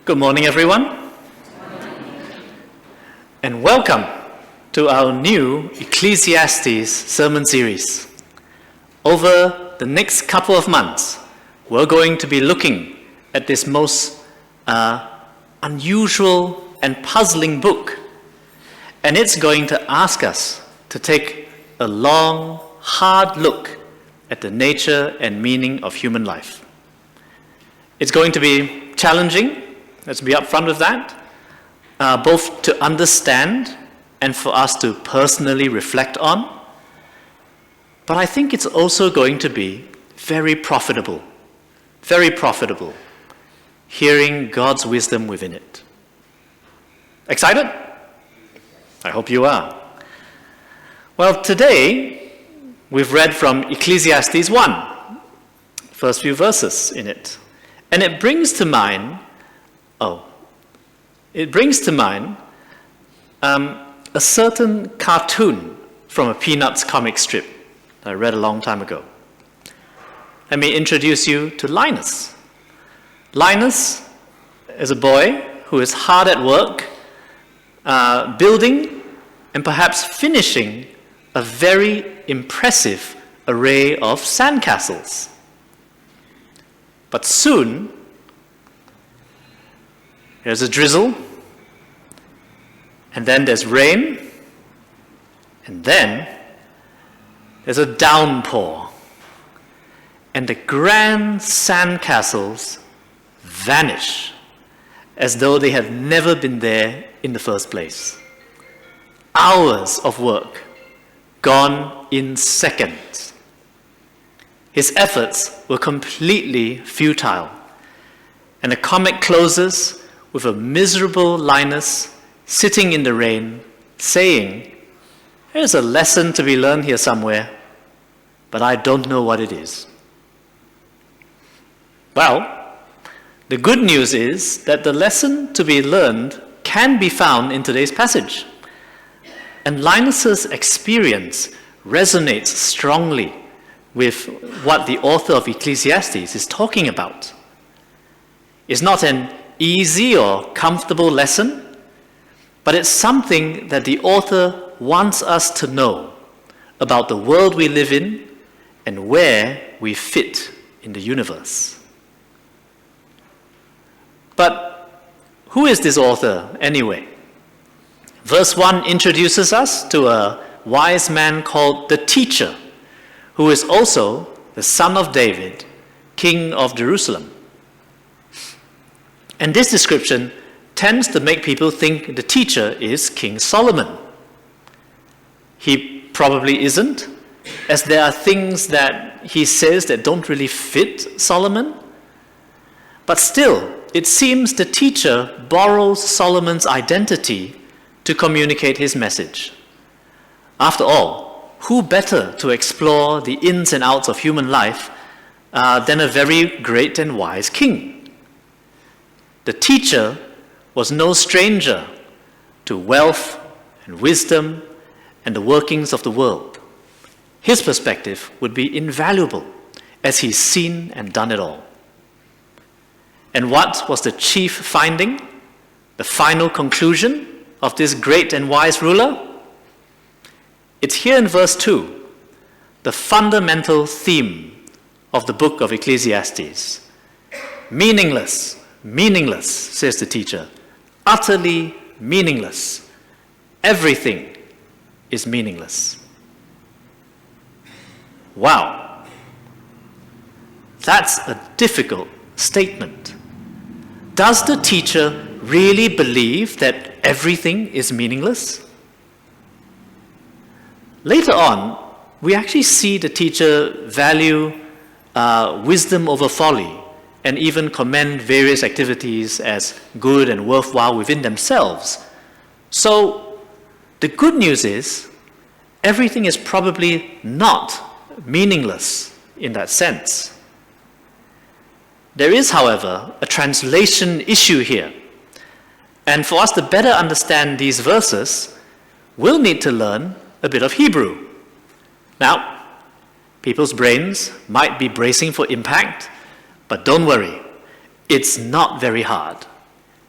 Good morning, everyone. And welcome to our new Ecclesiastes sermon series. Over the next couple of months, we're going to be looking at this most unusual and puzzling book. And it's going to ask us to take a long, hard look at the nature and meaning of human life. It's going to be challenging. Let's be upfront with that, both to understand and for us to personally reflect on. But I think it's also going to be very profitable, hearing God's wisdom within it. Excited? I hope you are. Well, today we've read from Ecclesiastes 1, first few verses in it. And it brings to mind a certain cartoon from a Peanuts comic strip that I read a long time ago. Let me introduce you to Linus. Linus is a boy who is hard at work, building and perhaps finishing a very impressive array of sandcastles. But soon, there's a drizzle, and then there's rain, and then there's a downpour, and the grand sandcastles vanish as though they had never been there in the first place. Hours of work gone in seconds. His efforts were completely futile, and the comic closes with a miserable Linus sitting in the rain, saying, "There's a lesson to be learned here somewhere, but I don't know what it is." Well, the good news is that the lesson to be learned can be found in today's passage. And Linus's experience resonates strongly with what the author of Ecclesiastes is talking about. It's not an easy or comfortable lesson, but it's something that the author wants us to know about the world we live in and where we fit in the universe. But who is this author anyway? Verse 1 introduces us to a wise man called the Teacher, who is also the son of David, king of Jerusalem. And this description tends to make people think the teacher is King Solomon. He probably isn't, as there are things that he says that don't really fit Solomon. But still, it seems the teacher borrows Solomon's identity to communicate his message. After all, who better to explore the ins and outs of human life than a very great and wise king? The teacher was no stranger to wealth and wisdom and the workings of the world. His perspective would be invaluable, as he's seen and done it all. And what was the chief finding, the final conclusion of this great and wise ruler? It's here in verse 2, the fundamental theme of the book of Ecclesiastes. Meaningless, says the teacher, utterly meaningless. Everything is meaningless. Wow, that's a difficult statement. Does the teacher really believe that everything is meaningless? Later on, we actually see the teacher value wisdom over folly and even commend various activities as good and worthwhile within themselves. So the good news is everything is probably not meaningless in that sense. There is, however, a translation issue here. And for us to better understand these verses, we'll need to learn a bit of Hebrew. Now, people's brains might be bracing for impact, but don't worry, it's not very hard.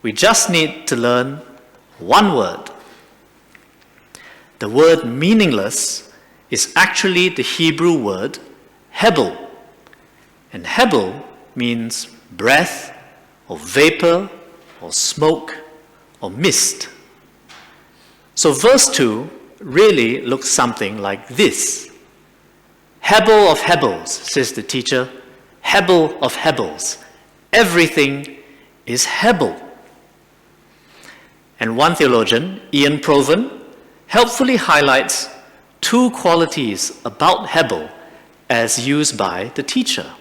We just need to learn one word. The word meaningless is actually the Hebrew word hebel. And hebel means breath or vapor or smoke or mist. So verse 2 really looks something like this. Hebel of hebels, says the teacher, hebel of hebels. Everything is hebel. And one theologian, Ian Provan, helpfully highlights two qualities about hebel as used by the teacher.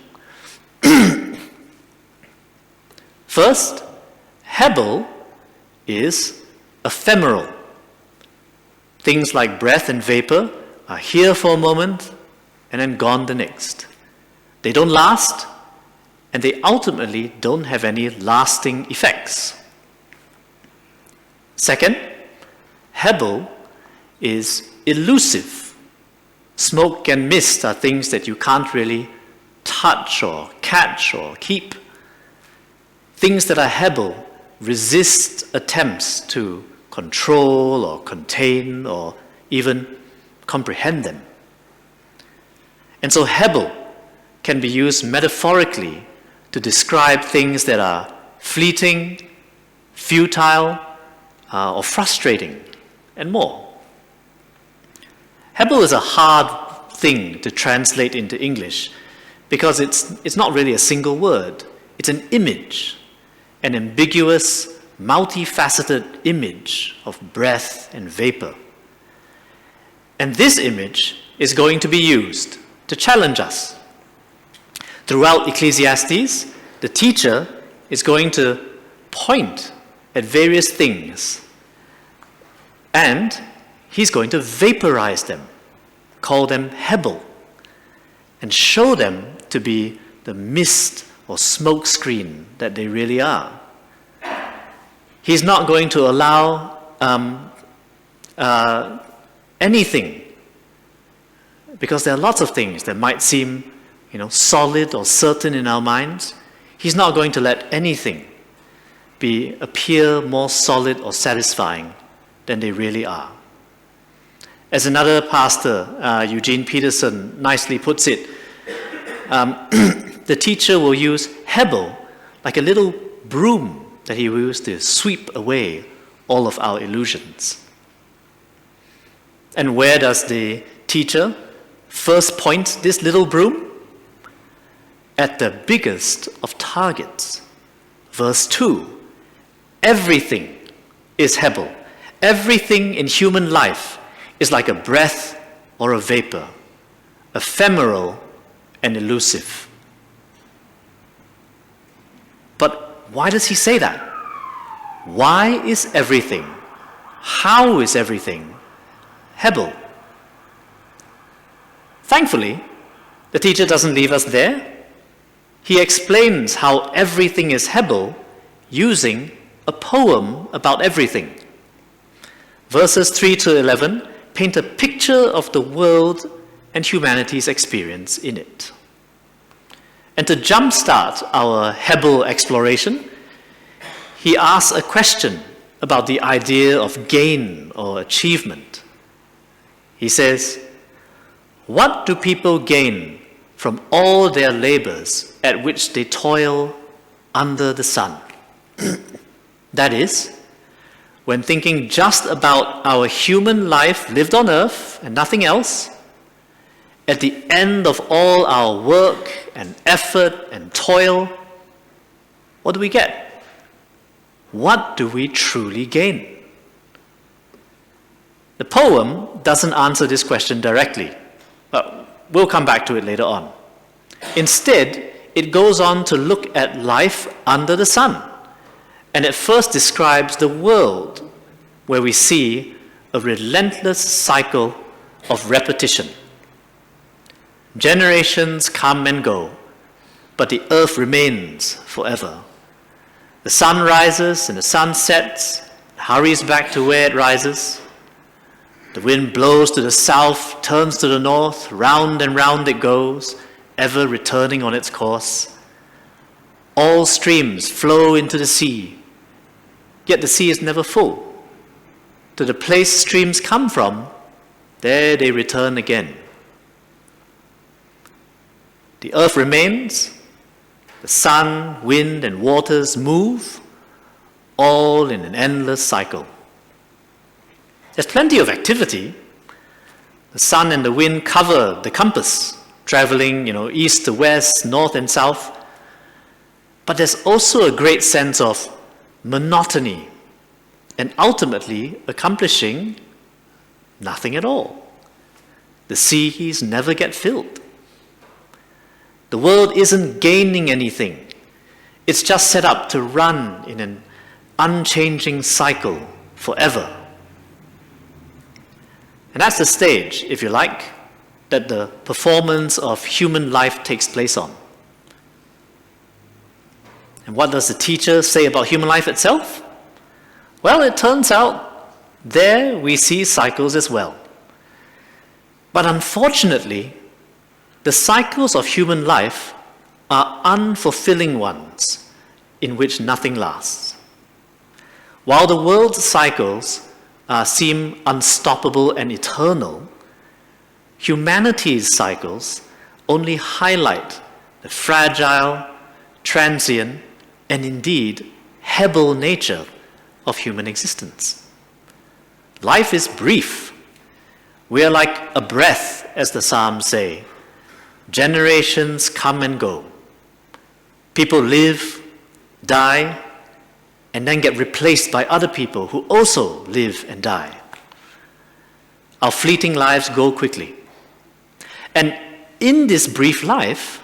First, hebel is ephemeral. Things like breath and vapor are here for a moment and then gone the next. They don't last, and they ultimately don't have any lasting effects. Second, hebel is elusive. Smoke and mist are things that you can't really touch or catch or keep. Things that are hebel resist attempts to control or contain or even comprehend them. And so hebel can be used metaphorically to describe things that are fleeting, futile, or frustrating, and more. Hebel is a hard thing to translate into English because it's not really a single word. It's an image, an ambiguous, multifaceted image of breath and vapor. And this image is going to be used to challenge us. Throughout Ecclesiastes, the teacher is going to point at various things, and he's going to vaporize them, call them hebel, and show them to be the mist or smoke screen that they really are. He's not going to allow anything, because there are lots of things that might seem, solid or certain in our minds. He's not going to let anything appear more solid or satisfying than they really are. As another pastor, Eugene Peterson, nicely puts it, the teacher will use hebel like a little broom that he will use to sweep away all of our illusions. And where does the teacher first point this little broom? At the biggest of targets. Verse 2, everything is hebel. Everything in human life is like a breath or a vapor, ephemeral and elusive. But why does he say that? Why is everything? How is everything hebel? Thankfully, the teacher doesn't leave us there. He explains how everything is hebel using a poem about everything. Verses 3 to 11 paint a picture of the world and humanity's experience in it. And to jumpstart our hebel exploration, he asks a question about the idea of gain or achievement. He says, what do people gain from all their labors at which they toil under the sun? That is, when thinking just about our human life lived on earth and nothing else, at the end of all our work and effort and toil, what do we get? What do we truly gain? The poem doesn't answer this question directly. We'll come back to it later on. Instead, it goes on to look at life under the sun, and it first describes the world where we see a relentless cycle of repetition. Generations come and go, but the earth remains forever. The sun rises and the sun sets, hurries back to where it rises. The wind blows to the south, turns to the north, round and round it goes, ever returning on its course. All streams flow into the sea, yet the sea is never full. To the place streams come from, there they return again. The earth remains, the sun, wind, and waters move, all in an endless cycle. There's plenty of activity. The sun and the wind cover the compass, traveling, east to west, north and south. But there's also a great sense of monotony and ultimately accomplishing nothing at all. The seas never get filled. The world isn't gaining anything. It's just set up to run in an unchanging cycle forever. And that's the stage, if you like, that the performance of human life takes place on. And what does the teacher say about human life itself? Well, it turns out there we see cycles as well. But unfortunately, the cycles of human life are unfulfilling ones in which nothing lasts. While the world's cycles seem unstoppable and eternal, humanity's cycles only highlight the fragile, transient, and indeed hebel nature of human existence. Life is brief. We are like a breath, as the Psalms say. Generations come and go. People live, die, and then get replaced by other people who also live and die. Our fleeting lives go quickly. And in this brief life,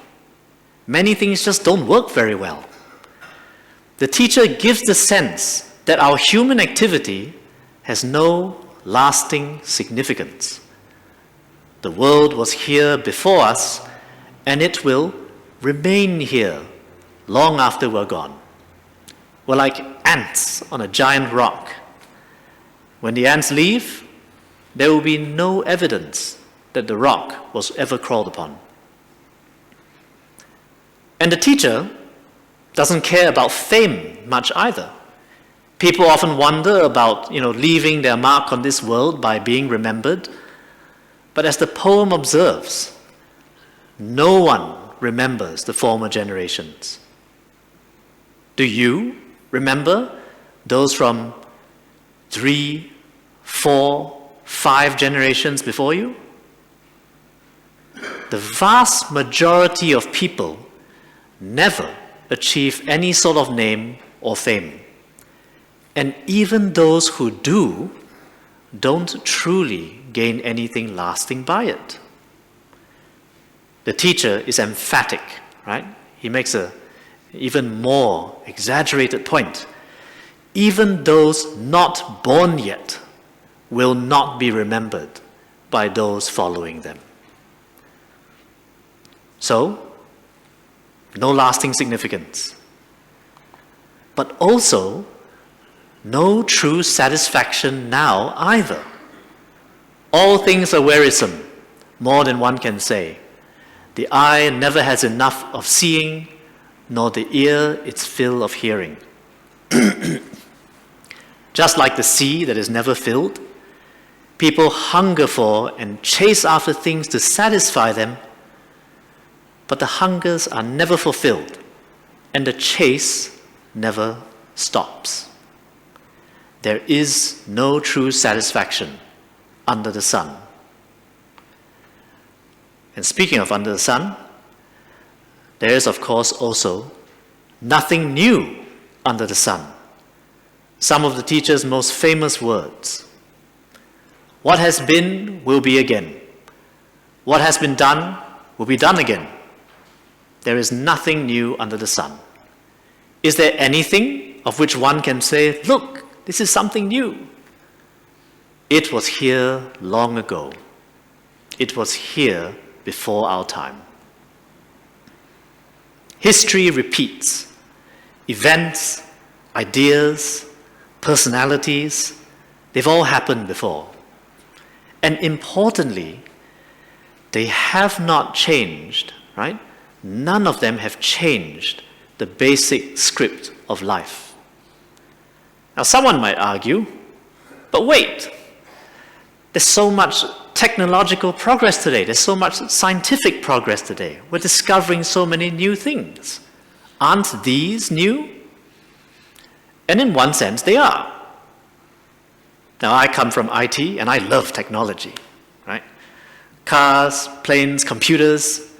many things just don't work very well. The teacher gives the sense that our human activity has no lasting significance. The world was here before us, and it will remain here long after we're gone. We're like ants on a giant rock. When the ants leave, there will be no evidence that the rock was ever crawled upon. And the teacher doesn't care about fame much either. People often wonder about, leaving their mark on this world by being remembered. But as the poem observes, no one remembers the former generations. Do you remember those from 3, 4, 5 generations before you? The vast majority of people never achieve any sort of name or fame. And even those who do, don't truly gain anything lasting by it. The teacher is emphatic, right? He makes an even more exaggerated point. Even those not born yet will not be remembered by those following them. So, no lasting significance. But also, no true satisfaction now either. All things are wearisome, more than one can say. The eye never has enough of seeing, nor the ear its fill of hearing. Just like the sea that is never filled, people hunger for and chase after things to satisfy them, but the hungers are never fulfilled, and the chase never stops. There is no true satisfaction under the sun. And speaking of under the sun, there is of course also nothing new under the sun. Some of the teacher's most famous words. What has been will be again. What has been done will be done again. There is nothing new under the sun. Is there anything of which one can say, look, this is something new? It was here long ago. It was here before our time. History repeats. Events, ideas, personalities, they've all happened before. And importantly, they have not changed, right? None of them have changed the basic script of life. Now someone might argue, but wait, there's so much technological progress today, there's so much scientific progress today, we're discovering so many new things. Aren't these new? And in one sense, they are. Now I come from IT and I love technology, right? Cars, planes, computers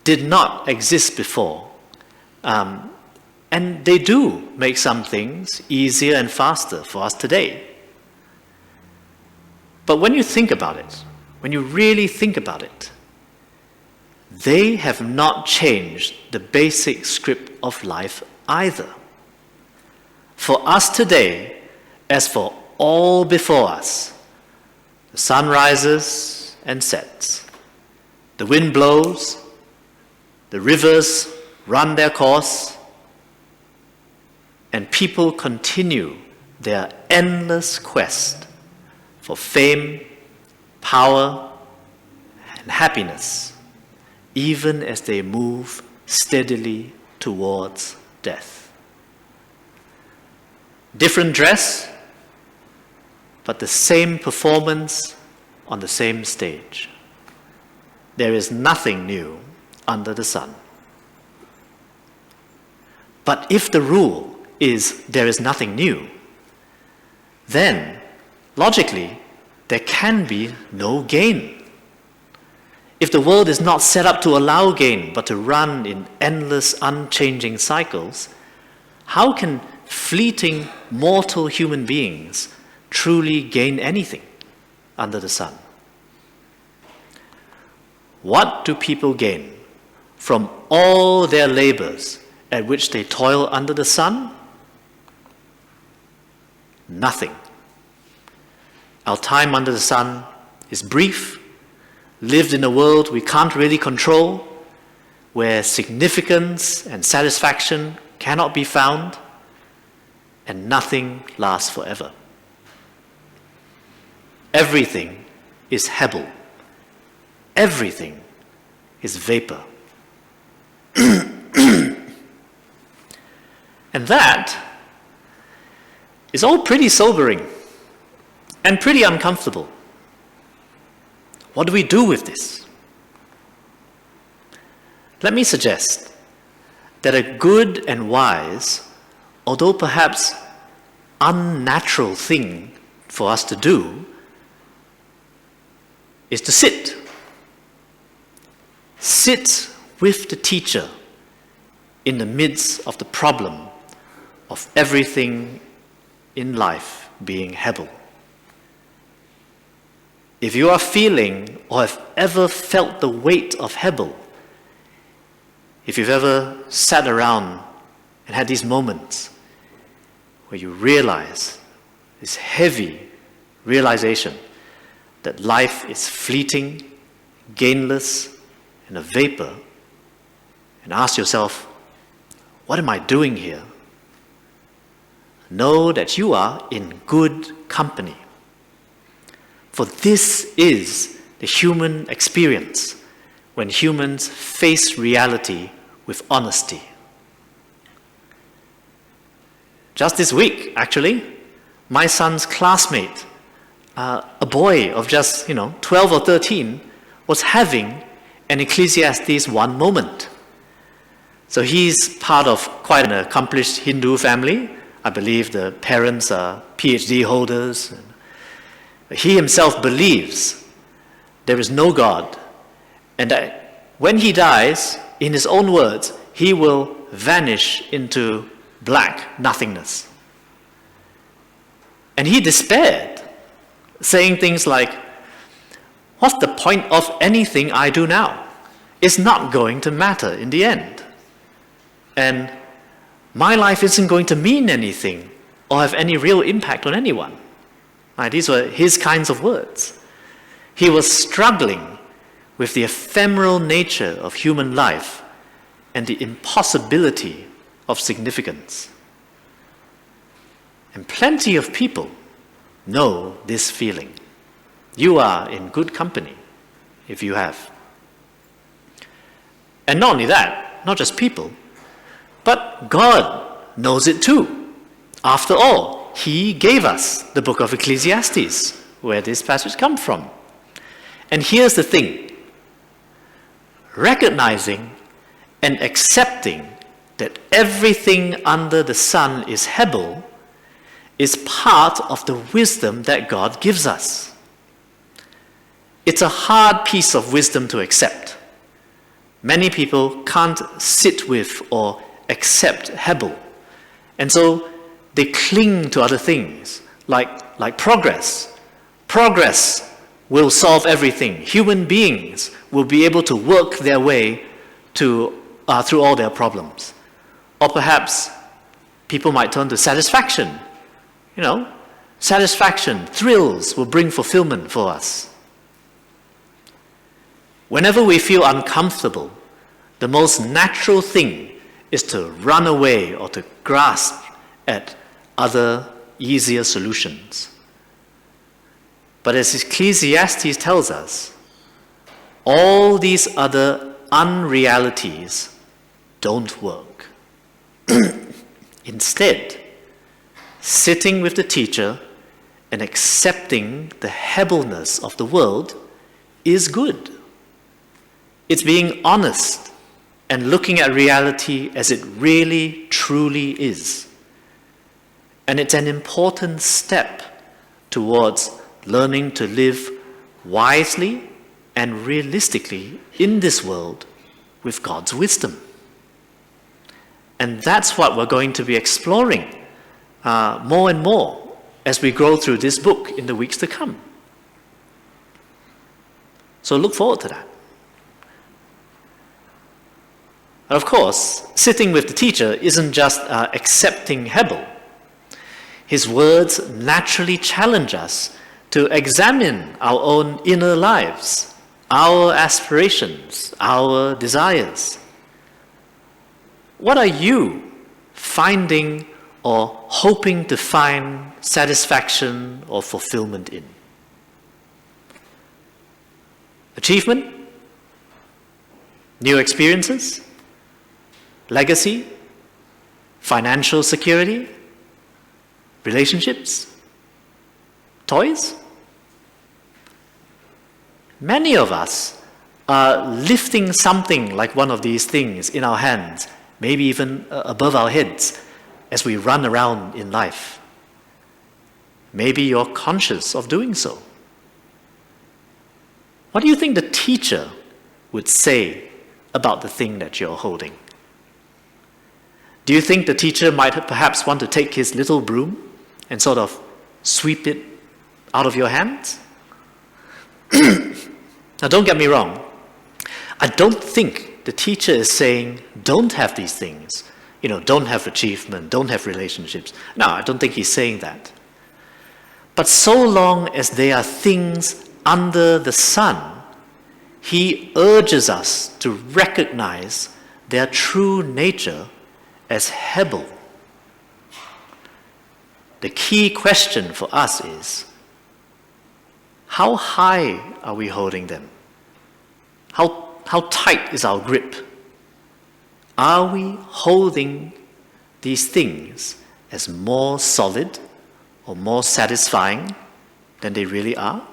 did not exist before. And they do make some things easier and faster for us today. But when you think about it, when you really think about it, they have not changed the basic script of life either. For us today, as for all before us, the sun rises and sets, the wind blows, the rivers run their course, and people continue their endless quest for fame, power, and happiness, even as they move steadily towards death. Different dress, but the same performance on the same stage. There is nothing new under the sun. But if the rule is there is nothing new, then logically there can be no gain. If the world is not set up to allow gain but to run in endless unchanging cycles, how can fleeting mortal human beings truly gain anything under the sun? What do people gain from all their labors at which they toil under the sun? Nothing. Our time under the sun is brief, lived in a world we can't really control, where significance and satisfaction cannot be found, and nothing lasts forever. Everything is Hebel. Everything is vapor. And that is all pretty sobering and pretty uncomfortable. What do we do with this? Let me suggest that a good and wise, although perhaps unnatural thing for us to do, is to sit. Sit with the teacher in the midst of the problem of everything in life being Hebel. If you are feeling or have ever felt the weight of Hebel, if you've ever sat around and had these moments where you realize this heavy realization that life is fleeting, gainless, and a vapor, and ask yourself, what am I doing here? Know that you are in good company. For this is the human experience when humans face reality with honesty. Just this week, actually, my son's classmate, a boy of just 12 or 13, was having an Ecclesiastes 1 moment. So he's part of quite an accomplished Hindu family. I believe the parents are PhD holders. He himself believes there is no God, and that when he dies, in his own words, he will vanish into black nothingness. And he despaired, saying things like, what's the point of anything I do now? It's not going to matter in the end. And my life isn't going to mean anything or have any real impact on anyone. These were his kinds of words. He was struggling with the ephemeral nature of human life and the impossibility of significance. And plenty of people know this feeling. You are in good company if you have. And not only that, not just people, but God knows it too. After all, he gave us the book of Ecclesiastes, where this passage comes from. And here's the thing. Recognizing and accepting that everything under the sun is Hebel is part of the wisdom that God gives us. It's a hard piece of wisdom to accept. Many people can't sit with or accept Hebel. And so they cling to other things, like progress. Progress will solve everything. Human beings will be able to work their way through all their problems. Or perhaps people might turn to satisfaction. Satisfaction, thrills will bring fulfillment for us. Whenever we feel uncomfortable, the most natural thing is to run away or to grasp at other, easier solutions. But as Ecclesiastes tells us, all these other unrealities don't work. Instead, sitting with the teacher and accepting the Hebelness of the world is good. It's being honest and looking at reality as it really, truly is. And it's an important step towards learning to live wisely and realistically in this world with God's wisdom. And that's what we're going to be exploring more and more as we grow through this book in the weeks to come. So look forward to that. And of course, sitting with the teacher isn't just accepting Hebel. His words naturally challenge us to examine our own inner lives, our aspirations, our desires. What are you finding or hoping to find satisfaction or fulfillment in? Achievement? New experiences? Legacy? Financial security? Relationships? Toys? Many of us are lifting something like one of these things in our hands, maybe even above our heads, as we run around in life. Maybe you're conscious of doing so. What do you think the teacher would say about the thing that you're holding? Do you think the teacher might perhaps want to take his little broom and sort of sweep it out of your hands? Now, don't get me wrong. I don't think the teacher is saying, don't have these things. Don't have achievement, don't have relationships. No, I don't think he's saying that. But so long as they are things under the sun, he urges us to recognize their true nature as Hebel. The key question for us is, how high are we holding them? How tight is our grip? Are we holding these things as more solid or more satisfying than they really are?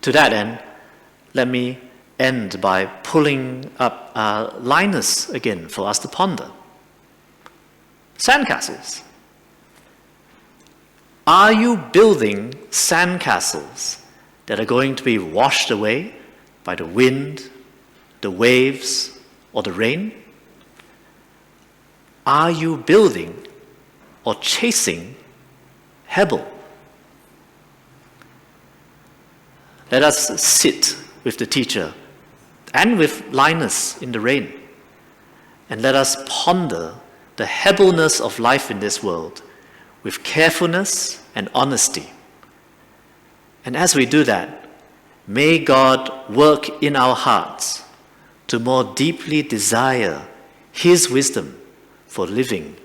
To that end, let me end by pulling up Linus again for us to ponder. Sandcastles. Are you building sandcastles that are going to be washed away by the wind, the waves, or the rain? Are you building or chasing Hebel? Let us sit with the teacher and with Linus in the rain, and let us ponder the Hebelness of life in this world with carefulness and honesty. And as we do that, may God work in our hearts to more deeply desire His wisdom for living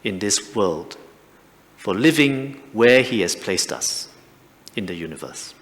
in this world, for living where He has placed us in the universe.